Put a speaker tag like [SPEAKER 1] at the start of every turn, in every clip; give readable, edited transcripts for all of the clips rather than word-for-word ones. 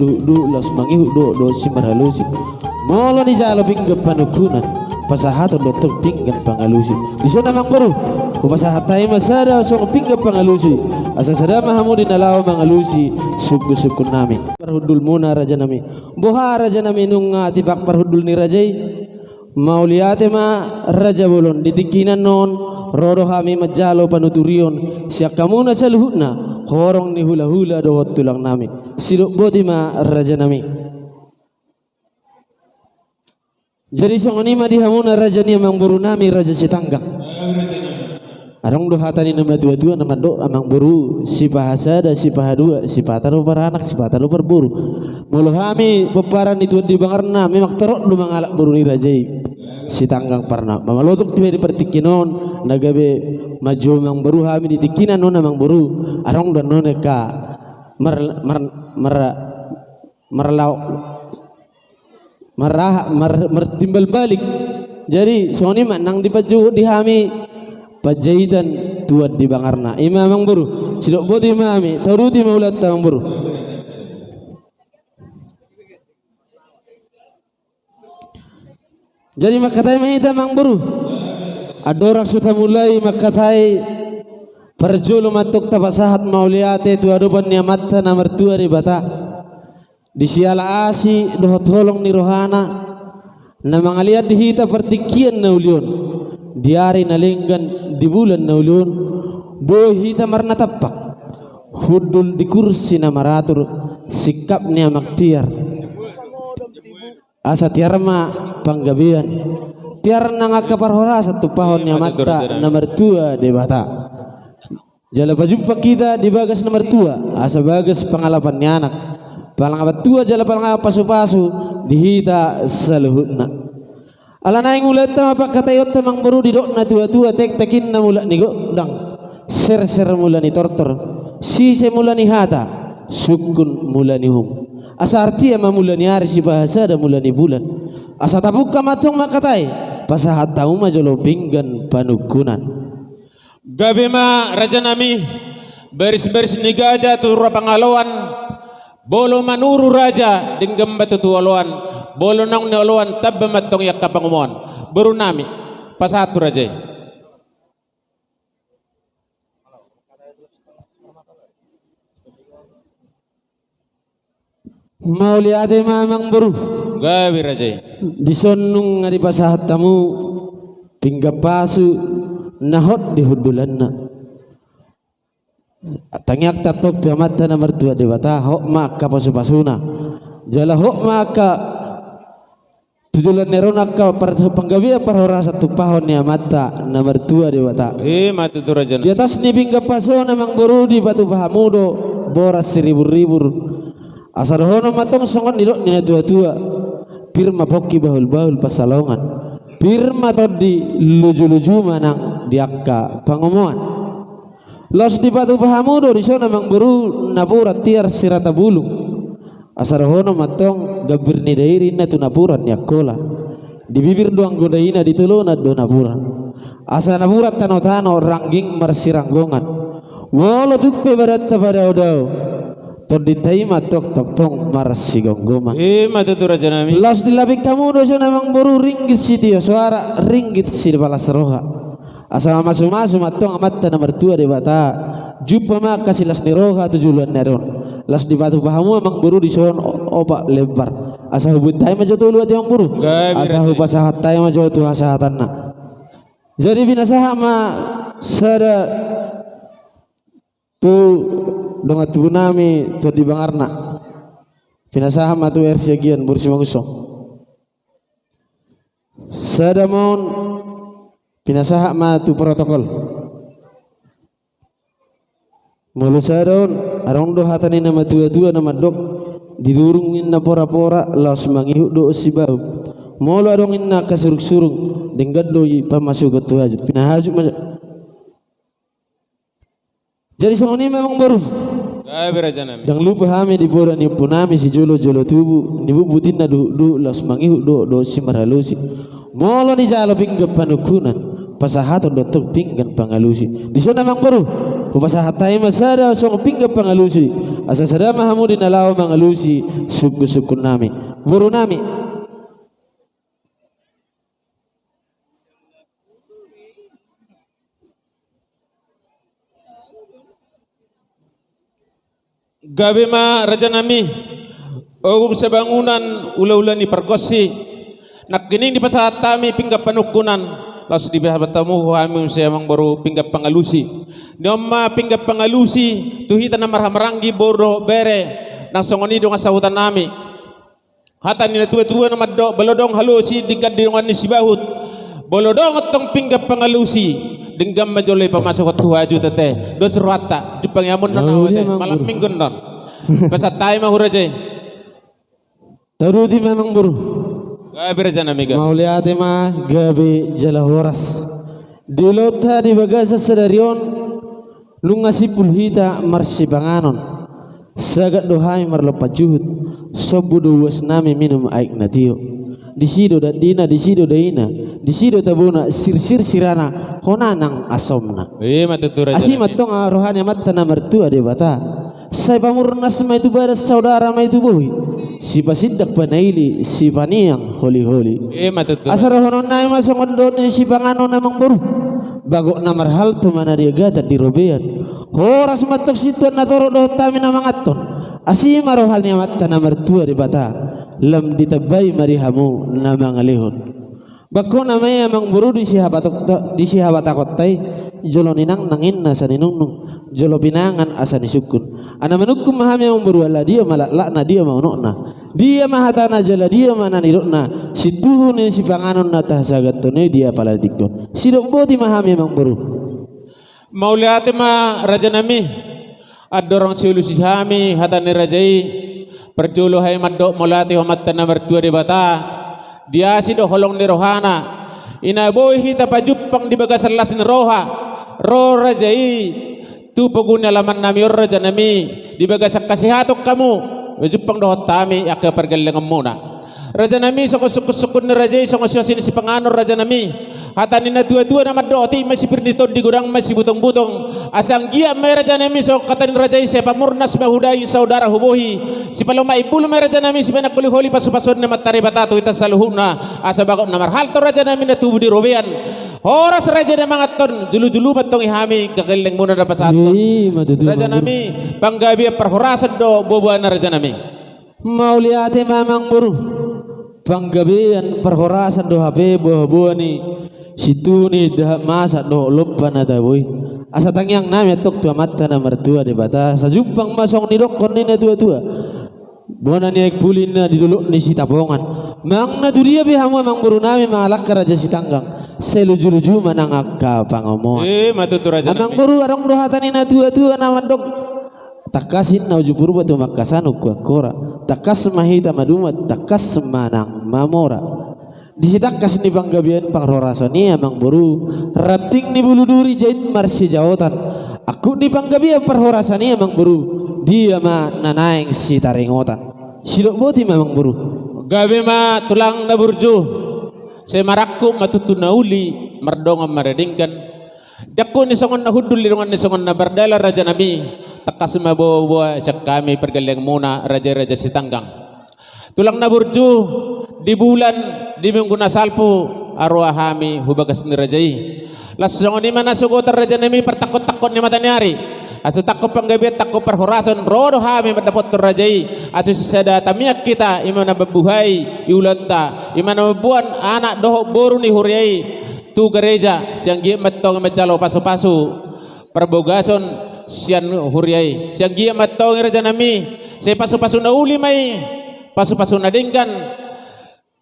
[SPEAKER 1] du las mangihu do simaralusi molo ni jalo pinggap panukunan pasahaton do tok pinggan pangalusi diso namang baru upasahatay masada so pinggap pangalusi asa sada mahamudin alaw mangalusi suku nami parhudul muna raja nami boha raja nami nung tibak parhudul ni rajay mauliate ma raja bolon ditikinan non rodo kami majalo panuturion siak kamuna sa luhutna horong ni hula-hula dohot tulang nami siluk boti ma raja nami. Jadi songoni ma dihamuna raja ni amang buru nami raja Sitanggang arong dohatani nama tua-tua nama do amang buru si pahasada si pahadua si pataro paranak si pataro perburu mulu kami peparan itu di bangarna memang terok lu mangalak buru ni rajai Sitanggang parna mamalotok tiba di pertikinon nagabe maju mang buru kami ditikinan non amang buru arong dan none ka mertimbal balik jadi songoni manang dipaju di kami pajahitan tuat di bangarna imam mang buru silok boti mami taruti maulat mang buru jadi makatai mahita mang buru adorak sudah mulai makatai perjulu matuk tapasahat mauliate tu aduban niamatta na mertua di bata di siala asi dohot holong ni rohana na mangaliat dihita pertikian na ulion diari na linggan di bulan na ulion boy hita marna tapak hudul di kursi na maratur sikap niya maktiar asa tiarma panggabian tiar na ngakaparhora satu pahon niya mata na mertua di bata jala pajumpa kita di bagas na mertua asa bagas pangalapan ni anak palang tua jala palang pasu-pasu dihita saluhutna ala naing ulat ta mapakatayot ta mang baru di dok na tua-tua tek-tekin na mula ni go dang ser-ser mula ni tortor sise mula ni hata sukun mula ni hum asa artiya mamula ni ari si bahasa da mula ni bulan asa tabuk ka matong makatay pasahat tau majolo pinggan panukunan
[SPEAKER 2] gabi ma raja nami beris-beris ni gaja turra pangalawan bolo manuru raja dinggam batutualuan bolo nang nialuan tabba matong yak kapangumuan baru nami pasatu raja
[SPEAKER 1] mauliate mamang baru
[SPEAKER 2] gabi raja
[SPEAKER 1] disonung ngadi pasahat tamu pinggap pasu nahot di hudulanna tangyak tatok piamata na mertua dewata hok maka pasu-pasuna jala hok maka tujulan nerona ka panggabia parhora satu pahon ni mata na mertua dewata
[SPEAKER 2] mata tu raja
[SPEAKER 1] di atas ni pinggap pasu namang buru di batu pahamudo boras seribu-ribu asal hono matong songon nilok nina tua-tua pirma poki bahul-bahul pasalongan pirma todi luju-luju manang diakka pangomoan los di batu pahamudo di sana mang buru napurat tiar sirata bulung asar hono matong gabir ni dairi na tu napuran yakola di bibir doang godaina di tuluna do napuran asa napurat tano-tano rangging marsiranggongan wala tukpe barat pada odao to di taima tok tong marsigonggoman
[SPEAKER 2] mata tu raja nami
[SPEAKER 1] los di labik tamudo sana mang buru ringgit siti suara ringgit si balas roha asal masu-masu matong amat na mertua di bata jumpa maka silas ni roha tujulan neron las di batu pahamu amang buru di son opak lebar asal hubun tay majotu luat yang buru asal hupasahat tay majotu hasahatanna jadi binasaha ma sada tu donga tu nami tu di bangarna binasaha ma tu ersiagian bursi mangusong sada mon pinasaha ma tu protokol mulu sadon arong do hatani nama tua-tua nama dok didurungin na pora-pora laos mangihu do sibau mulu arong inna kasuruk-surung denggad do pamasuk ke tuhajud pinahajud jadi songoni memang baru jangan lupa kami di boda ni punami si jolo-jolo tubuh ni bubutin na do laos mangihu do simaralusi mulu ni jalo pinggap panukunan pasahaton dotok pinggan pangalusi di sana mang baru Hupasahatay masada so pingga pangalusi. Asa sada mahamudin alaw mangalusi suku-suku nami. Buru nami.
[SPEAKER 2] Gabi ma raja nami ogum sa bangunan ula-ula ni perkosi nakining di pasatami pinggap panukunan laos di bertamu kami saya mang baru pinggap pangalusi nyoma pinggap pangalusi tuhita na marhamaranggi boro bere nang songoni dong asahutan nami hata ni tua-tua na maddo balodong halusi digad di ni sibahut bolodong atong pinggap pangalusi denggam majolay pamasok at tuwaju tate dos ruata jupang yamun na nawate malam minggon don pasat tayo mahurajay
[SPEAKER 1] Tarudi memang buru.
[SPEAKER 2] gabi raja namiga
[SPEAKER 1] Mauliate ma gabi jala horas. Dilota di bagasa sadarion lungasi pulhita marsibanganon. Sagat dohai marlopajuhut. Sobudu wasnami minum aik natio. Disido dan dina disido daina. Disido tabuna sir sirana honanang asomna.
[SPEAKER 2] matutu raja
[SPEAKER 1] Asi
[SPEAKER 2] nami.
[SPEAKER 1] matong rohani matta na mertua de bata. Saya pamurnas ma itu baras saudara ma itu boy. Si pasidak panaili si paniang holi-holi.
[SPEAKER 2] matutu
[SPEAKER 1] Asar honon na masang ondon si pangano namang baru. Bago na marhal tu mana dia gata di robean. Horas matok situan na toro do tami na mangaton. Asi marohal ni matta na mertua de bata. Lam ditabay marihamu na mangalihon. Bako na may amang buru di si habatakot tay. Jolo ninang nangin na sa ninungnung. Jolo pinangan asa ni sukun. Ana manukum mahami ang beruala dia malakla na dia maunok na. Dia mahata na jala dia mana nirok na. Si tuhun ni si panganon na tahasagat to dia pala dikdon. Si boti mahami ang beru.
[SPEAKER 2] Mauliate ma raja nami adorong siulusi hami hata ni rajai perjolo hai maddo maulati homatta na mertua di bata dia si do holong ni rohana ina boy hita pajupang di bagas las ni roha ro rajai tu paguna laman nami or raja nami di bagas kasihatok kamu pajupang dohot tami aka pergalangan muna raja nami sukun ni rajai sini si panganor raja nami hata ni na tua-tua na madoti masih perniton di gudang masih butong-butong asang gia may raja nami so kata ni rajai saya pamurnas mahuday saudara hubohi si paloma ibulu may raja nami si panakuli-holi pasu-pasun na matari batato ita saluhuna asa bakot na marhal to raja nami na tubo di robean horas raja na mga ton dulu-dulu matong ihami kakiling muna na pasato raja nami panggabi ang perhorasan do bobuan na raja nami
[SPEAKER 1] Mauliate mamang buru. Panggabian perhorasan do hape buah-buah ni situ ni dah masa do lupa na boy. Asa tangyang nami tok tua mata na mertua di bata sajumpang masong ni dokon ni na tua-tua. Bona ni ek pulin na diduluk ni si tapongan. Mang na duria bi hamu mang buru nami malak ka raja si tanggang. Seluju-luju manang akka pangomon.
[SPEAKER 2] matutu raja
[SPEAKER 1] Amang
[SPEAKER 2] nami
[SPEAKER 1] buru arong do hatani na tua-tua na mandok. Takasin na uju purba tu makasan kora. Takas mahita madumat takas manang mamora. Disitakas ni panggabian panghorasan ni amang buru. Rating ni bulu duri jahit marsi jawatan. Aku ni panggabian perhorasan ni amang buru. Dia ma nanaing si taringotan. Silok boti memang buru.
[SPEAKER 2] gabi ma tulang na burju saya marakku matutu na uli mardonga maradingkan dakko ni songon na hudul lirungan ni songon na bardala raja nami takas mabawa siya kami pergaling muna raja-raja si tanggang tulang na burju di bulan di minggu na salpo arwah hami hubagas ni rajai las songon ni mana sugotan raja nami pertakot-takot ni matanyari aso takko panggabi takko perhorasan rodo hami mendapot rajai aso sada tamiak kita imana babuhay iulanta imana mabuan anak doh boru ni huriai tu gereja siang gia matong majalo pasu-pasu perbogason sian huriai siang gia matong raja nami saya pasu-pasu na uli mai pasu-pasu na dinggan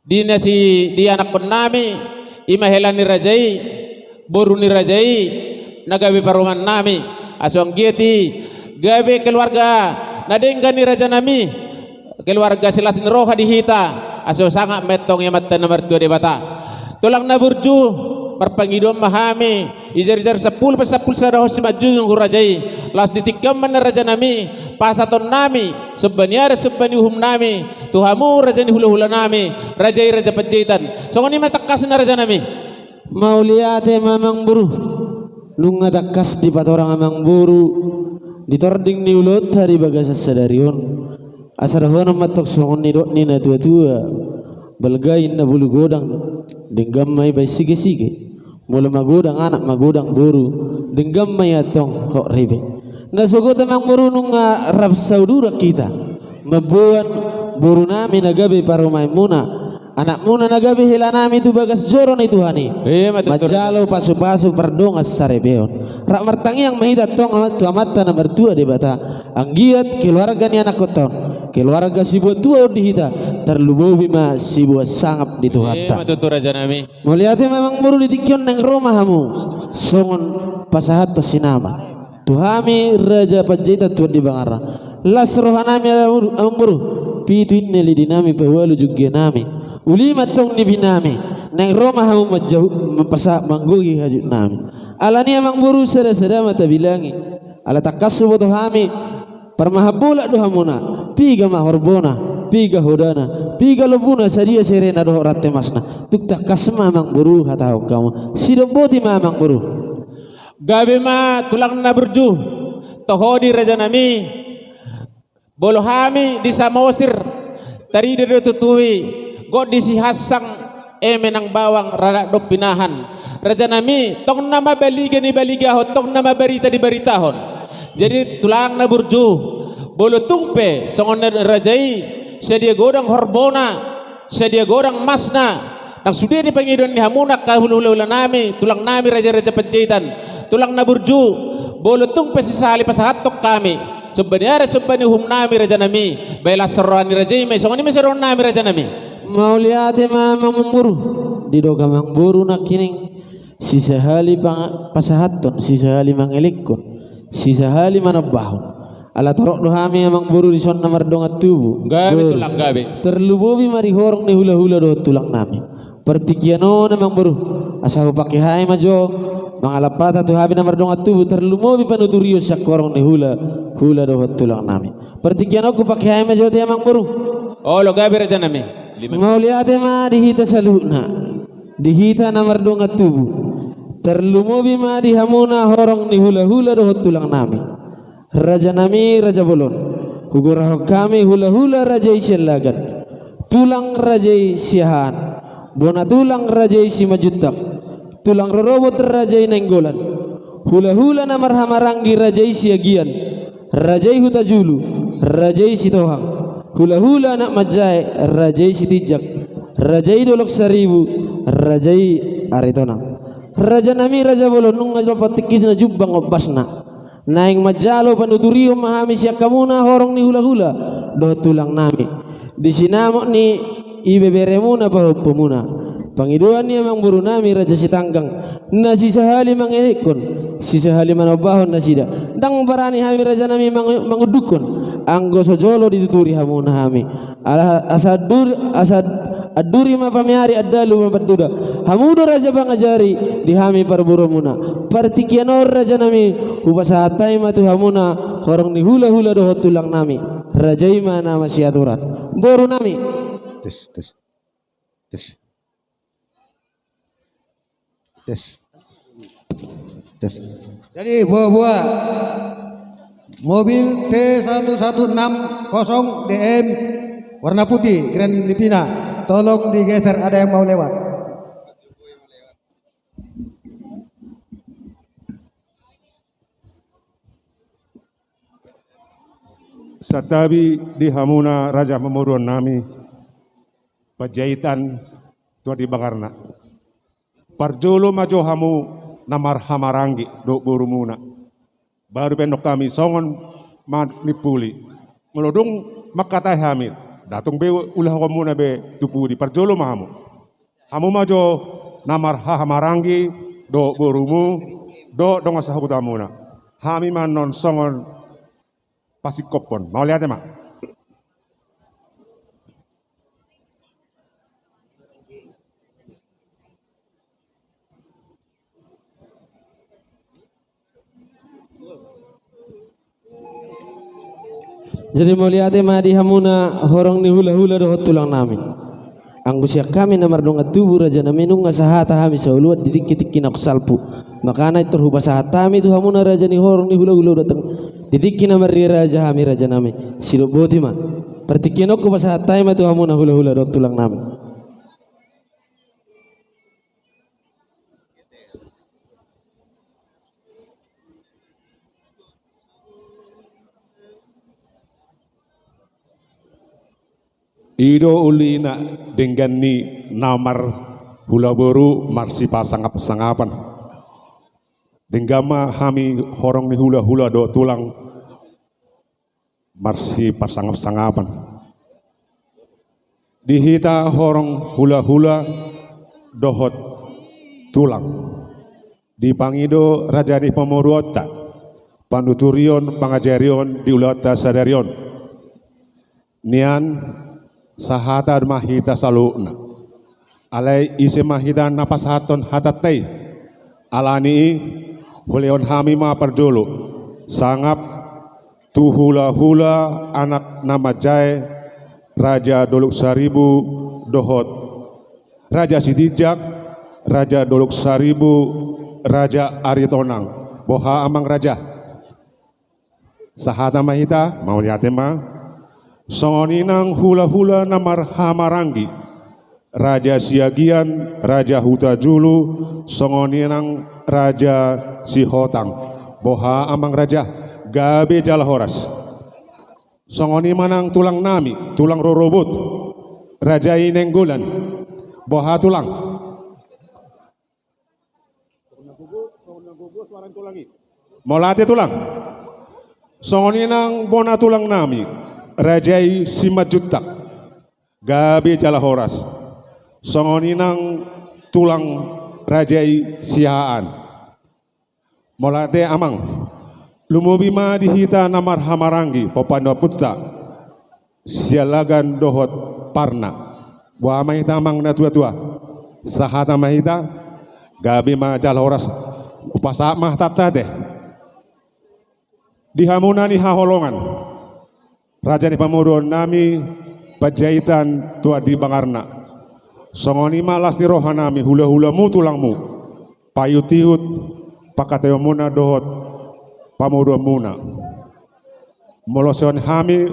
[SPEAKER 2] dina si dia anak pun nami imahelan ni rajai boru ni rajai nagawi paruman nami aswang giati gawe keluarga nadenggan ni raja nami keluarga silas ni roha dihita aso sangat metong yang mata nomor 2 di bata tulang na burju perpangidom mahami ijar-ijar 10 sarah si maju yung rajai las ditikam mana raja nami pasaton nami subani uhum nami tuhamu raja ni hula-hula nami rajai raja penjahitan so ngani matakas na raja nami
[SPEAKER 1] Mauliate mamang buru. nunga takas di patorang amang buru ditording ni ulot hari bagasa sadarion asarahona matok songon ni dok ni na tua balgain na bulu godang denggam may bay sige mula magodang anak magodang buru denggam may atong hok ribe nasugot amang buru nunga rab saudura kita mabuan buru nami nagabi parumay muna anak muna nagabi hila nami tu bagas joro ni Tuhani majalo pasu-pasu perdongas sarebeon rak martangi yang mahida tong amat tu amata na mertua di bata anggiat keluarga ni anak koton keluarga si buat tua di hita terlubobi ma si buat sangap di Tuhata
[SPEAKER 2] Raja nami
[SPEAKER 1] melihatnya memang baru ditikyon neng rumah hamu songon pasahat pasinama Tuhami Raja Panjaitan tuan di Bangara las rohanami amang buru pitu inni dinami pawalu juga nami ulima tong ni binami neng Roma hamu majauh mempasa manggugi hajut nami alani amang buru sada mata bilangi ala takasu boto hami parmahabula dohamuna piga mahorbona piga hodana piga lobuna sadia serena doh ratte masna tuk takasma amang buru hatau kamu sidomboti ma amang buru
[SPEAKER 2] gabe ma tulang na berju tohodi raja nami bolo hami di samosir tari do tutui god disi hasang menang bawang rada do pinahan raja nami tong nama baliga ni baligahon tong nama berita di beritahon jadi tulang na burju bolo tungpe songon rajai sedia godang horbona sedia godang masna nang sudah di pangidon ni hamuna kahulu-hulu nami tulang nami raja-raja Panjaitan tulang na burju bolo tungpe sisali pasahatok kami sebenarnya hum nami raja nami bela serani rajai me songon ni seron nami raja nami
[SPEAKER 1] mau lihat mamang memburu di doga mang buru nak kining sisa hali pasahaton sisa hali mangelikon sisa hali manabahon ala torok dohami amang buru di son namar dongat tubuh
[SPEAKER 2] gabe tulang gabe
[SPEAKER 1] terlubobi mari horong ni hula-hula do tulang nami pertikiano namang buru asahu pakai hai majo mangalapata tu habi namar dongat tubuh terlubobi panuturio sakorong ni hula do tulang nami pertikiano ku pakai hai majo ti amang buru
[SPEAKER 2] oh lo gabe raja nami
[SPEAKER 1] mau lihat ma dihita saluna dihita namar dongat tubuh terlumobi ma di hamuna horong ni hula-hula do tulang nami raja nami raja bolon hugurah kami hula-hula raja isyalagan tulang raja isyahan bona tulang raja isi majutak tulang rorobot raja nenggolan hula-hula namar hamarangi raja isyagian raja hutajulu raja isi tohang hula-hula nak majai rajai sitijak rajai dolok seribu rajai aritona raja nami raja bolon nunga patikis na jubbang obasna naing majalo panuturio mahami siya kamuna horong ni hula-hula do tulang nami di sinamok ni ibeberemuna pahupumuna pangiduan ni amang buru nami raja sitanggang na sisahali mangelikon sisahali manobahon na sida dang barani hami raja nami mangudukon anggo sojolo dituturi hamuna hami asad aduri ma pamiari adalu ma paduda hamudo raja pangajari di hami parburumuna partikianor raja nami upasahatai matu hamuna horong ni hula-hula do tulang nami rajai mana masih aturan boru nami
[SPEAKER 3] tes jadi buah-buah mobil T1160 DM warna putih Grand Lipina tolong digeser ada yang mau lewat
[SPEAKER 4] Satabi di hamuna raja memuruan nami Panjaitan tua di Bangarna parjolo majo hamu namar hamarangi do burumuna baru pendok kami songon manipuli melodong makatai hamil datung be ulah komuna be tupu di parjolo mahamu hamu majo namar hamarangi do burumu do dong asahutamuna hami manon songon pasikopon mau lihat mak
[SPEAKER 1] jadi mau lihat ma di hamuna horong ni hula-hula do tulang nami Anggo siya kami na mardong atubu raja na minung nga sahata hami sa uluat ditik-kitik kinaksalpu. Makana iturhupa sahata hami tu hamuna raja ni horong ni hula-hula datang. Ditik kinamari raja hami raja nami. Silop boti ma. Pertikinok ko pa sahata hami tu hamuna hula-hula dot tulang nami.
[SPEAKER 4] Ido ulina dengan ni namar hula boru marsi pasangap-sangapan. Denggama hami horong ni hula-hula do tulang marsi pasangap-sangapan. Dihita horong hula-hula dohot tulang. Dipangido raja di pemuruota panuturion pangajarion di ulata sadarion. Nian sahata mahita saluna alai ise mahita napasaton hatatai alani huleon hami ma perdulu sangap tu hula-hula anak nama jai raja doluk saribu dohot raja Sidijak raja doluk saribu raja Aritonang boha amang raja sahata mahita mau lihatema songoninang hula-hula namar hamarangi raja Siagian raja Hutajulu songoninang raja Sihotang boha amang raja gabe jalahoras songoni manang tulang nami tulang rorobot raja Inenggulan boha tulang molate tulang songoninang bona tulang nami Rajai Simajutak gabe jalahoras songoninang tulang Rajai Sihaan molate amang lumubima dihita namar hamarangi popanda putta sialagan dohot parna wa mahita amang na tua-tua sahata mahita gabe ma jalahoras upasa mah tatate dihamuna ni haholongan raja ni pamuron nami pajaitan tua di Bangarna songoni malas ni rohanami hula-hula mu tulangmu payutihut pakatayomuna dohot pamuron muna moloson hami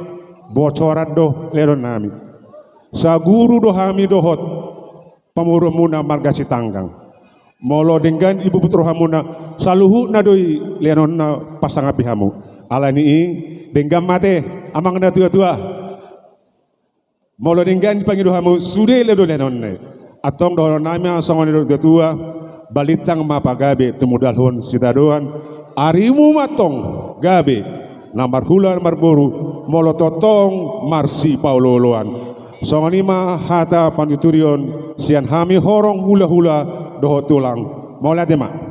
[SPEAKER 4] bocorat doh leron nami saguru doh hami dohot pamuron muna margasi tanggang molo dengan ibu putro hamuna saluhu na doi leron na pasangapi hamu alani denggam mate amang na tua-tua molo denggan pangido hamu sude le dole nonne atong do nami songon do tua balitang mapagabe tumudalhon sitadoan arimu matong gabe namar hulan marboru molo totong marsi pauloloan songoni ma hata panduturion sian hami horong hula-hula doho tulang molate ma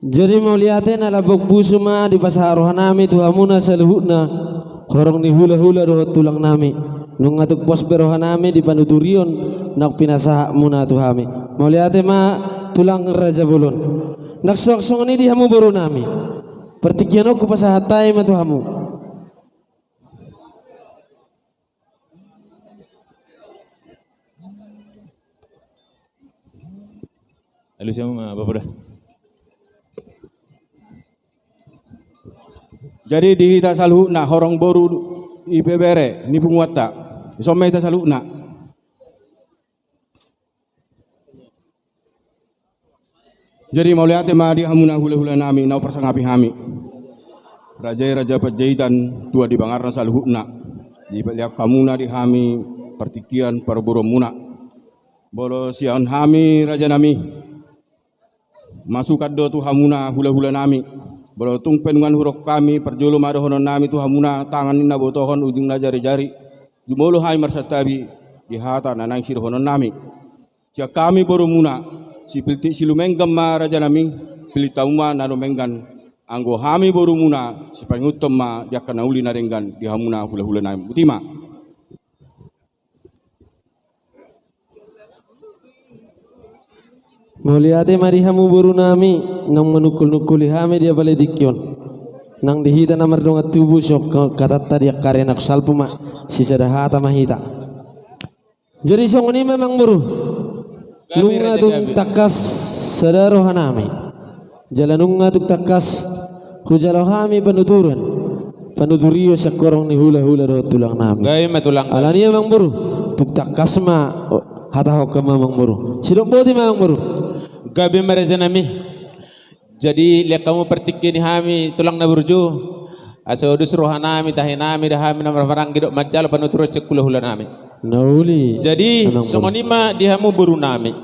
[SPEAKER 1] Jadi mau lihatin ala bok busuma di pasarohan nami tu hamuna saluhutna horong ni hula-hula doh tulang nami nungatuk pos berohan nami di panuturion nak pinasah muna tu hami mau lihatin ma tulang raja bulun nak sok-sok ni di hamu baru nami pertikian aku pasahatai ma tu hamu
[SPEAKER 2] Lalu siapa Bapak dah?
[SPEAKER 5] Jadi dihita salhuna horong boru IPBR ni penguata isomai ta salhuna jadi mau lihat ma di hamuna hula-hula nami nau persangapi hami raja pajaitan tua di Bangarna salhuna di liap kamuna di hami pertikian perburu muna bolo sian hami raja nami masuk do tu hamuna hula-hula nami bolo tung penungan huruf kami perjulu madohonon nami tu hamuna tangan nina botohon ujung na jari-jari jumolo hai marsatabi di hata nanang sirhonon nami sia kami boru muna si pilti silumenggam ma raja nami pilih tauma nanumenggan anggo hami boru muna si pangutom ma diakan uli narenggan di hamuna hula-hula nami butima
[SPEAKER 1] Mulyate marihamu buru nami nang menukul-nukuli hame dia balik dikyon nang dihita namar dongat tubuh sok katatta dia karenak salpuma sisa dahata mahita. Jadi songoni memang buru lunga tung takas sadaro hanami jalanunga tung takas hujalo hami panuturio sakorong ni hula-hula do tulang nami.
[SPEAKER 2] Gay matulang.
[SPEAKER 1] Alani memang buru tung takas ma hata hokka memang buru sidok boti memang buru.
[SPEAKER 2] Gabi marajanami. Jadi lihat kamu pertikini hami tulang na burju. Aso dus rohanami tahinami dahami na marang gidok majalo panuturo sekula hula nami.
[SPEAKER 1] Nauli.
[SPEAKER 2] Jadi
[SPEAKER 1] Amang
[SPEAKER 2] songonima dihamu buru nami.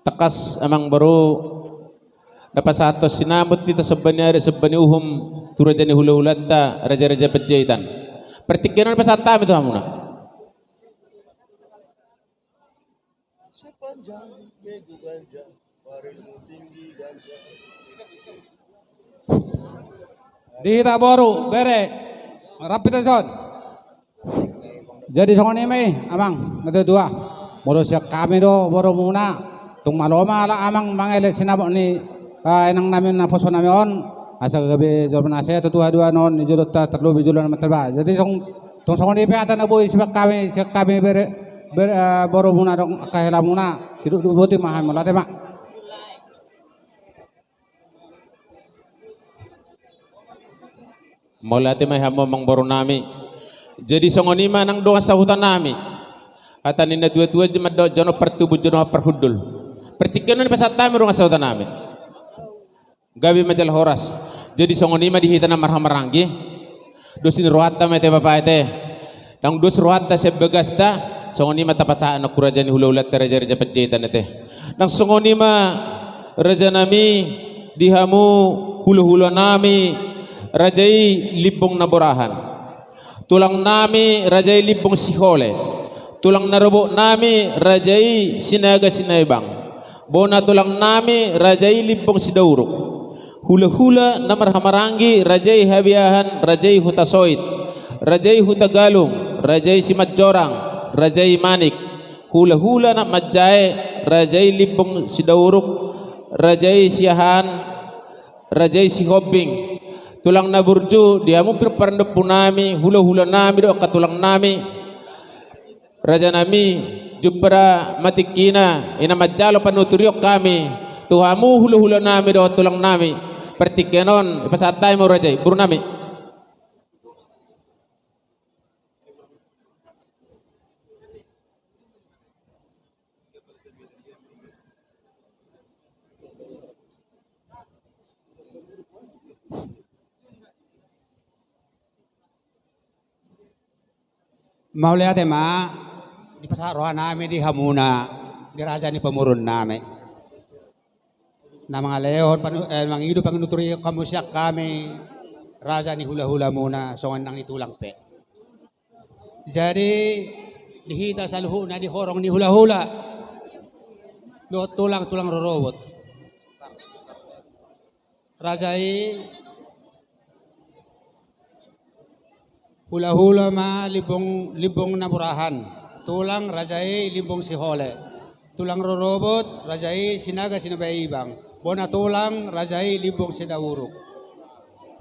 [SPEAKER 2] Takas amang baru dapat satu sinambut kita sebenarnya sebani uhum turajani hula hulata raja-raja pejaitan. Pertikinan pasata itu hamuna.
[SPEAKER 3] Dihita boru bere rapitation. Jadi songoni mai amang dua. Boru siak kami do boru muna. Tung maloma ala amang mangele sinabok ni enang namin na poso namin on. Asa gabi jorban asa tu dua non ijulot terlalu bijulan materba. Jadi tung songoni pe ata na boy siak kami bere boru muna dong kahela muna. Tidak buti mahal malate mak.
[SPEAKER 2] Molate may hamo mang boro nami. Jadi songonima nang doa sahutan nami. Atan inna tua-tua jemad jono pertubu jono perhudul. Pertikanan pasata mi doa sahutan nami. Gabi majal horas. Jadi songonima dihita na marhamaranggi. Dosin rohata mete bapak ete. Nang dos rohata sebegasta songonima tapasaan na kurajani hula-hula raja-raja penjaitan ete. Nang songonima raja nami dihamu hula-hula nami rajai libong naborahan. Tulang nami rajai libong sihole. Tulang narobo nami rajai sinaga sinaibang. Bona tulang nami rajai libong sidauruk. Hula-hula namar hamarangi rajai habiahan rajai hutasoit. Rajai hutagalung rajai simatjorang rajai manik. Hula-hula nak majai rajai libong sidauruk rajai siahan rajai sihobing. Tulang na burju dia mu perparandep punami hula-hula nami do katulang nami raja nami jupra matikina ina majalo panuturiok kami tuhamu hula-hula nami do tulang nami pertikenon pasatay mo raja buru nami.
[SPEAKER 3] Mau lihat ma di pasar rohan nami di hamuna di raja ni pemurun nami. Na mga leon mang hidup panginuturi kamu siak kami raja ni hula-hula muna songan nang itulang pe. Jadi dihita sa luhu na di horong ni hula-hula. Do tulang-tulang rorobot. Rajai hula-hula ma libong naburahan. Tulang rajai libong sihole. Tulang rorobot rajai sinaga sinabaibang. Bona tulang rajai libong sidawuruk.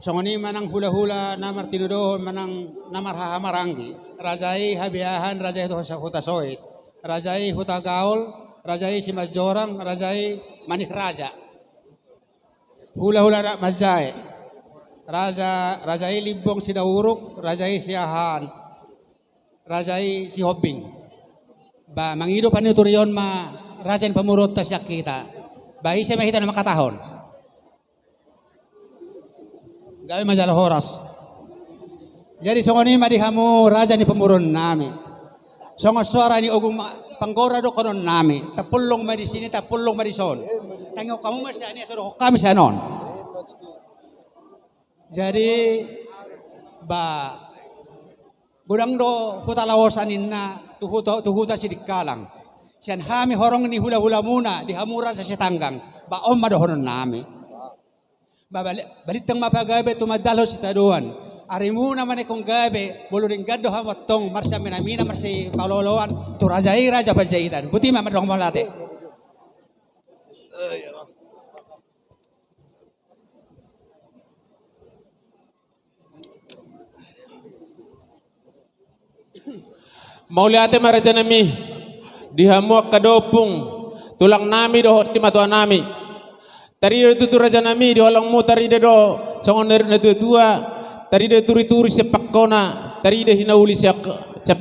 [SPEAKER 3] Songoni manang hula-hula namar tinudohon manang namar hahamarangi. Rajai habiahan rajai hutasoit. Rajai hutagaul, rajai simajorang, rajai manik raja. Hula-hula nak mazai. Rajai libong sidawuruk, rajai siahan, rajai si hobbing. Ba mangido panuturion ma rajan pamurot tasyak kita. Bahi saya mahita na makatahon. Gawi majalah horas. Jadi songoni madihamu raja ni pamurun nami. Songo suara ni ogum panggora do konon nami. Tapulong madi sini, tapulong madi son. Tangyo kamu masih ani asoro kami sanon. Jadi ba gudang do putalawasanin na tuhuta sidik kalang. Sian hami horong ni hula-hula muna di hamuran sa sitanggang. Ba om madohonon nami. Ba balitang mapagabe tumadalo si taduan. Ari muna man ikong gabe buluring gaddo hamatong marsya minamina marsi paloloan tu rajai raja pajaitan. Buti mamadong malate.
[SPEAKER 2] Mauliate maraja nami dihamuak kadopung tulang nami doh di matua nami tari itu tu raja nami di holongmu tari do songon dari tua tari turi sepakona tari hinauli siap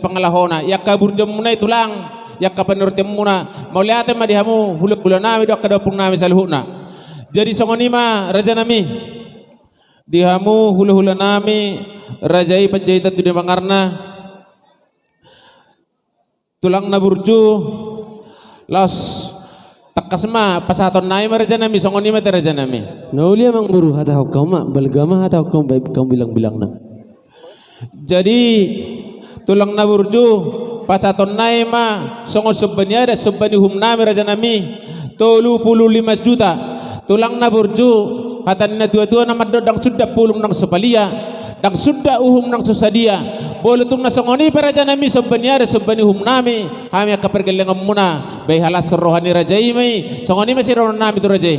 [SPEAKER 2] pengalahona ya kabur jamuna tulang ya kapanur temuna mauliate ma dihamu hulu nami do kadopung nami saluhuna jadi songon ima raja nami dihamu hulu nami rajai panjaitan tu di mangarna tulang na burju los takasma pasaton nai maraja nami songoni mata raja nami
[SPEAKER 1] Naulia mang buru hata hukum mak balgama hata hukum baik kamu bilang na.
[SPEAKER 2] jadi tulang na burju pasaton nai ma songon sebenarnya ada sebani hum nami raja nami 35 juta tulang na burju hatan na tua nama dodang sudah pulung nang sepalia dang sudah uhum nang susadia bolu tung nasongoni paraja nami sebenarnya sebani hum nami hami akapergelengam muna bai halas rohani rajai mai songoni masih rohani nami tu rajai